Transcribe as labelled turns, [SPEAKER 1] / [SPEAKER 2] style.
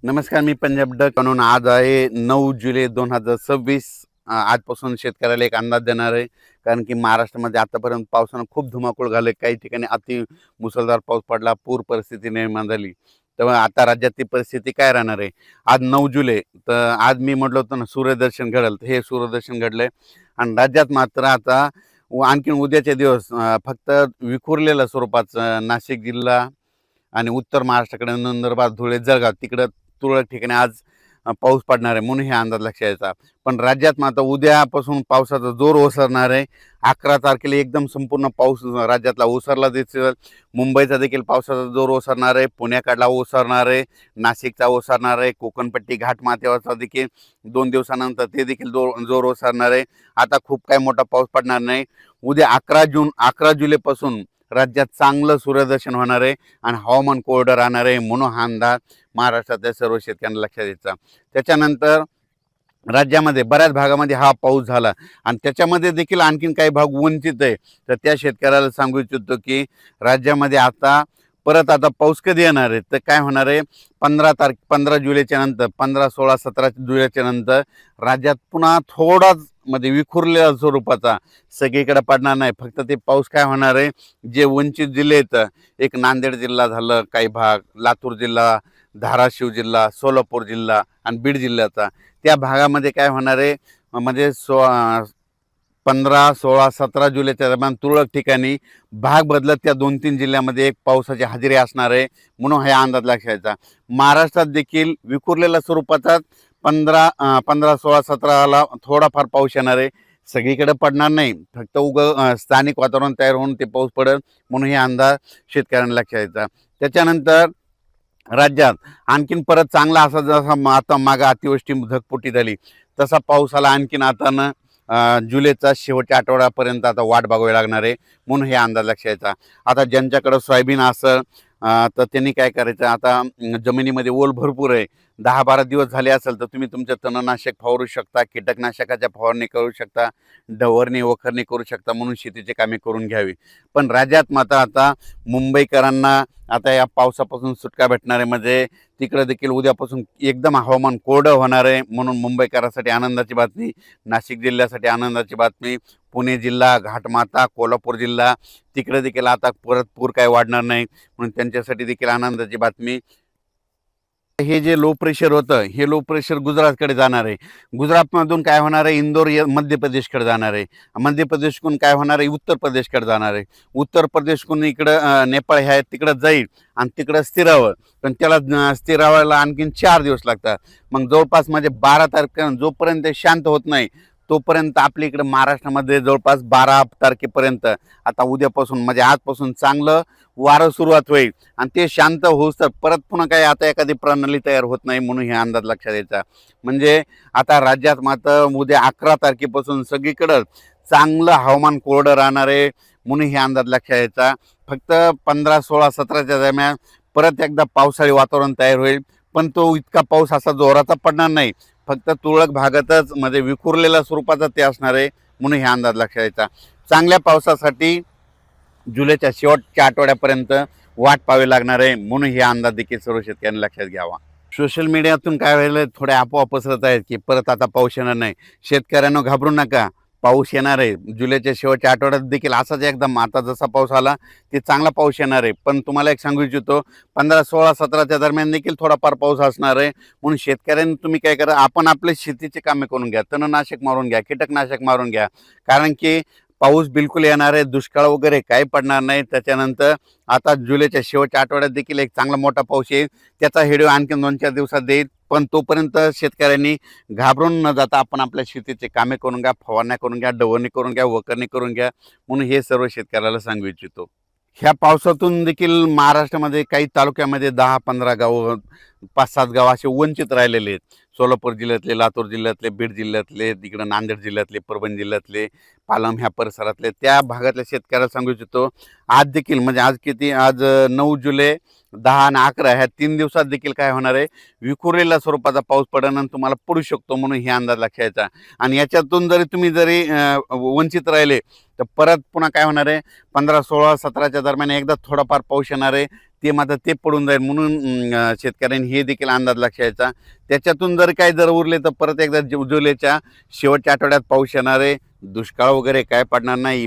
[SPEAKER 1] नमस्कार, मी पंजाब डक म्हणून आज आहे 9 जुलै 2026. आजपासून शेतकऱ्याला एक अंदाज देणार आहे. कारण की महाराष्ट्रामध्ये आतापर्यंत पावसानं खूप धुमाकूळ घाले, काही ठिकाणी अति मुसळधार पाऊस पडला, पूर परिस्थिती निर्माण झाली. तर आता राज्यातली परिस्थिती काय राहणार आहे? आज 9 जुलै, तर आज मी म्हटलं होतं ना सूर्यदर्शन घडेल, तर हे सूर्यदर्शन घडलंय. आणि राज्यात मात्र आता आणखीन उद्याचे दिवस फक्त विखुरलेल्या स्वरूपाचं नाशिक जिल्हा आणि उत्तर महाराष्ट्राकडे नंदुरबार, धुळे, जळगाव तिकडं तुरळक ठिकाणी आज पाऊस पडणार आहे म्हणून हे अंदाज लक्षात यायचा. पण राज्यात मात्र उद्यापासून पावसाचा जोर ओसरणार आहे. 11 तारखेला एकदम संपूर्ण पाऊस राज्यातला ओसरला दिसेल. मुंबईचा देखील पावसाचा जोर ओसरणार आहे, पुण्याकडला ओसरणार आहे, नाशिकचा ओसरणार आहे, कोकणपट्टी घाटमाथ्यावरचा देखील 2 दिवसानंतर ते देखील जोर ओसरणार आहे. आता खूप काही मोठा पाऊस पडणार नाही. उद्या 11 जुलैपासून राज्यात चांगलं सूर्यदर्शन होणार आहे आणि हवामान कोरडं राहणार आहे म्हणून हा अंदाज महाराष्ट्रातल्या सर्व शेतकऱ्यांना लक्षात द्यायचा. त्याच्यानंतर राज्यामध्ये बऱ्याच भागामध्ये हा पाऊस झाला आणि त्याच्यामध्ये देखील आणखीन काही भाग वंचित आहे. तर त्या शेतकऱ्याला सांगू इच्छितो की राज्यामध्ये आता पाऊस कधी येणार आहे, तर काय होणार आहे, 15 जुलैच्या नंतर 15, 16, 17 जुलैच्या नंतर राज्यात पुन्हा थोडाच विखुरलेल्या स्वरूपाचा सगळीकडे पडणार नाही. फक्त ते पाऊस काय होणार आहे, जे वंचित जिल्हे आहेत, एक नांदेड जिल्हा झालं, काही भाग लातूर जिल्हा, धाराशिव जिल्हा, सोलापूर जिल्हा आणि बीड जिल्ह्याचा, त्या भागामध्ये काय होणार आहे, 15, 16, 17 जुलैच्या दरम्यान तुरळक ठिकाणी भाग बदलत त्या 2-3 जिल्ह्यामध्ये एक पावसाची हजेरी असणार आहे म्हणून हा अंदाज लक्षात. महाराष्ट्रात देखील विखुरलेल्या स्वरूपाचाच 15, 16, 17ला थोडाफार पाऊस येणार आहे. सगळीकडे पडणार नाही, फक्त स्थानिक वातावरण तयार होऊन ते पाऊस पडेल म्हणून हे अंदाज शेतकऱ्यांना लक्षात यायचा. त्याच्यानंतर राज्यात आणखीन परत चांगला असा जसा आता मागं अतिवृष्टी ढगफुटी झाली तसा पाऊस आला आणखीन आता ना जुलैचा शेवटच्या आठवड्यापर्यंत आता वाट बघावी लागणार आहे म्हणून हे अंदाज लक्षात यायचा. आता ज्यांच्याकडं सोयाबीन असेल तर त्यांनी काय करायचं, आता जमिनीमध्ये ओल भरपूर आहे, 10-12 दिवस झाले असेल तर तुम्ही तुमचं तणनाशक फवारू शकता, कीटकनाशकाच्या फवारणी करू शकता, डवरणी वखरणी करू शकता म्हणून शेतीची कामे करून घ्यावी. पण राज्यात मात्र आता मुंबईकरांना आता या पावसापासून सुटका भेटणार आहे. तिकडे देखील उद्यापासून एकदम हवामान कोरडं होणार आहे म्हणून मुंबईकरांसाठी आनंदाची बातमी, नाशिक जिल्ह्यासाठी आनंदाची बातमी, पुणे जिल्हा, घाटमाथा, कोल्हापूर जिल्हा तिकडे देखील आता परत पूर काय वाढणार नाही म्हणून त्यांच्यासाठी देखील आनंदाची बातमी. हे जे लो प्रेशर होतं, हे लो प्रेशर गुजरातकडे जाणार आहे. गुजरातमधून काय होणार आहे, इंदोर मध्य प्रदेशकडे जाणार आहे. मध्य प्रदेशकडून काय होणार आहे, उत्तर प्रदेशकडे जाणार आहे. उत्तर प्रदेशकडून इकडं नेपाळ ह्या तिकडं जाईल आणि तिकडं स्थिरावं, पण त्याला स्थिरावायला आणखीन 4 दिवस लागतात. मग जवळपास 12 तारखेला जोपर्यंत शांत होत नाही तोपर्यंत आपल्या इकडं महाराष्ट्रामध्ये जवळपास 12 तारखेपर्यंत आता उद्यापासून आजपासून चांगलं वारं सुरुवात होईल आणि ते शांत होऊस तर परत पुन्हा काही आता एखादी प्रणाली तयार होत नाही म्हणून हे अंदाज लक्षात यायचा. आता राज्यात मात्र उद्या 11 तारखेपासून सगळीकडं चांगलं हवामान कोरडं राहणार आहे म्हणून हे अंदाज लक्षात यायचा. फक्त 15, 16, 17च्या दरम्यान परत एकदा पावसाळी वातावरण तयार होईल, पण तो इतका पाऊस असा जोराचा पडणार नाही, फक्त तुरळक भागातच विखुरलेल्या स्वरूपाचा ते असणार आहे म्हणून हे अंदाज लक्षात यायचा. चांगल्या पावसासाठी जुलैच्या शेवटच्या आठवड्यापर्यंत वाट पाहावी लागणार आहे म्हणून हे अंदाज देखील सर्व शेतकऱ्यांनी लक्षात घ्यावा. सोशल मीडियातून काय व्हायला थोड्या अफवा पसरत आहेत की परत आता पाऊस येणार नाही. शेतकऱ्यांना घाबरू नका, पाऊस येणार आहे. जुलैच्या शेवटच्या आठवड्यात देखील असाच एकदम आता जसा पाऊस आला ते चांगला पाऊस येणार आहे. पण तुम्हाला एक सांगू इच्छितो, 15, 16, 17च्या दरम्यान देखील थोडाफार पाऊस असणार आहे म्हणून शेतकऱ्यांनी तुम्ही काय करा, आपण आपले शेतीचे कामे करून घ्या, तणनाशक मारून घ्या, कीटकनाशक मारून घ्या. कारण की पाऊस बिलकुल येणार आहे, दुष्काळ वगैरे काही पडणार नाही. त्याच्यानंतर आता जुलैच्या शेवटच्या आठवड्यात देखील एक चांगला मोठा पाऊस येईल, त्याचा व्हिडिओ आणखी 2-4 दिवसात देईल. पण तोपर्यंत शेतकऱ्यांनी घाबरून न जाता आपण आपल्या शेतीचे कामे करून घ्या, फवारण्या करून घ्या, डवरणी करून घ्या, वखरणी करून घ्या म्हणून हे सर्व शेतकऱ्याला सांगू इच्छितो. ह्या पावसातून देखील महाराष्ट्रामध्ये काही तालुक्यामध्ये 10-15 गावं, 5-7 गावं असे वंचित राहिलेले आहेत. सोलापूर जिल्ह्यातले, लातूर जिल्ह्यातले, बीड जिल्ह्यातले, तिकडं नांदेड जिल्ह्यातले, परभणी जिल्ह्यातले, पालम ह्या परिसरातले त्या भागातल्या शेतकऱ्याला सांगू इच्छितो, आज देखील आज 9 जुलै, 10 आणि 11 ह्या 3 दिवसात देखील काय होणार आहे, विखुरलेल्या स्वरूपाचा पाऊस पडणं तुम्हाला पडू शकतो म्हणून हे अंदाज लक्षात यायचा. आणि याच्यातून तुम्ही जरी वंचित राहिले तर परत पुन्हा काय होणार आहे, 15, 16, 17च्या दरम्यान एकदा थोडाफार पाऊस येणार आहे. ते मात्र ते पडून जाईल, म्हणून शेतकऱ्यांनी हे देखील अंदाज लक्षायचा. त्याच्यातून जर काय जर उरले तर परत एकदा जुलैच्या शेवटच्या आठवड्यात पाऊस येणार आहे. दुष्काळ वगैरे काय पडणार नाही.